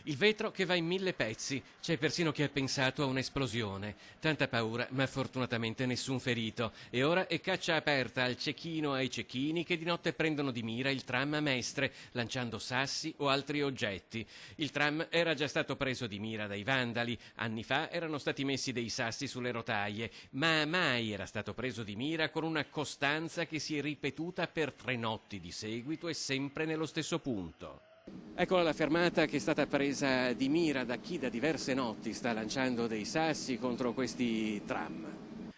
Il vetro che va in 1000 pezzi, c'è persino chi ha pensato a un'esplosione. Tanta paura, ma fortunatamente nessun ferito. E ora è caccia aperta al cecchino ai cecchini che di notte prendono di mira il tram a Mestre, lanciando sassi o altri oggetti. Il tram era già stato preso di mira dai vandali. Anni fa erano stati messi dei sassi sulle rotaie, ma mai era stato preso di mira con una costanza che si è ripetuta per 3 notti di seguito e sempre nello stesso punto. Eccola la fermata che è stata presa di mira da chi da diverse notti sta lanciando dei sassi contro questi tram.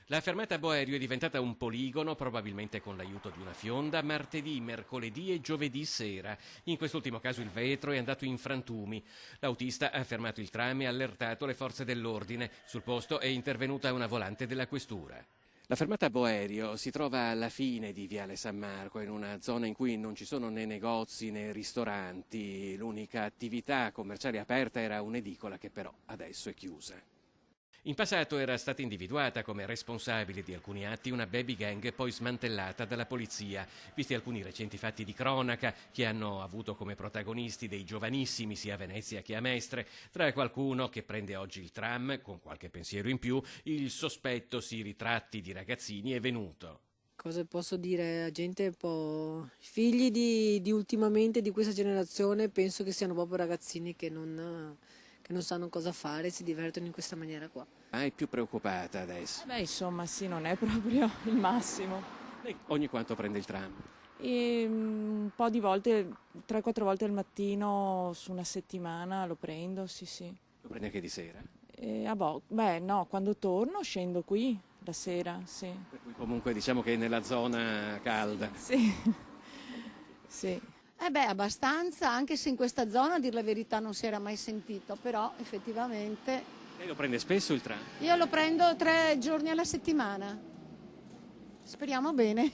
La fermata Boerio è diventata un poligono, probabilmente con l'aiuto di una fionda, martedì, mercoledì e giovedì sera. In quest'ultimo caso il vetro è andato in frantumi. L'autista ha fermato il tram e allertato le forze dell'ordine. Sul posto è intervenuta una volante della questura. La fermata Boerio si trova alla fine di Viale San Marco, in una zona in cui non ci sono né negozi né ristoranti. L'unica attività commerciale aperta era un'edicola che però adesso è chiusa. In passato era stata individuata come responsabile di alcuni atti una baby gang poi smantellata dalla polizia, visti alcuni recenti fatti di cronaca che hanno avuto come protagonisti dei giovanissimi sia a Venezia che a Mestre, tra qualcuno che prende oggi il tram, con qualche pensiero in più, il sospetto si ritratti di ragazzini è venuto. Cosa posso dire? La gente un po'. I figli di ultimamente, di questa generazione, penso che siano proprio ragazzini che non sanno cosa fare, si divertono in questa maniera qua. Ma è più preoccupata adesso? Beh, insomma, sì, non è proprio il massimo. Lei ogni quanto prende il tram? Un po' di volte, 3-4 volte al mattino su una settimana lo prendo, sì, sì. Lo prende anche di sera? Beh, no, quando torno scendo qui la sera, sì. Per cui comunque diciamo che è nella zona calda. Sì, sì. Abbastanza, anche se in questa zona a dir la verità non si era mai sentito, però effettivamente Lei lo prende spesso il tram? io lo prendo 3 giorni alla settimana. Speriamo bene.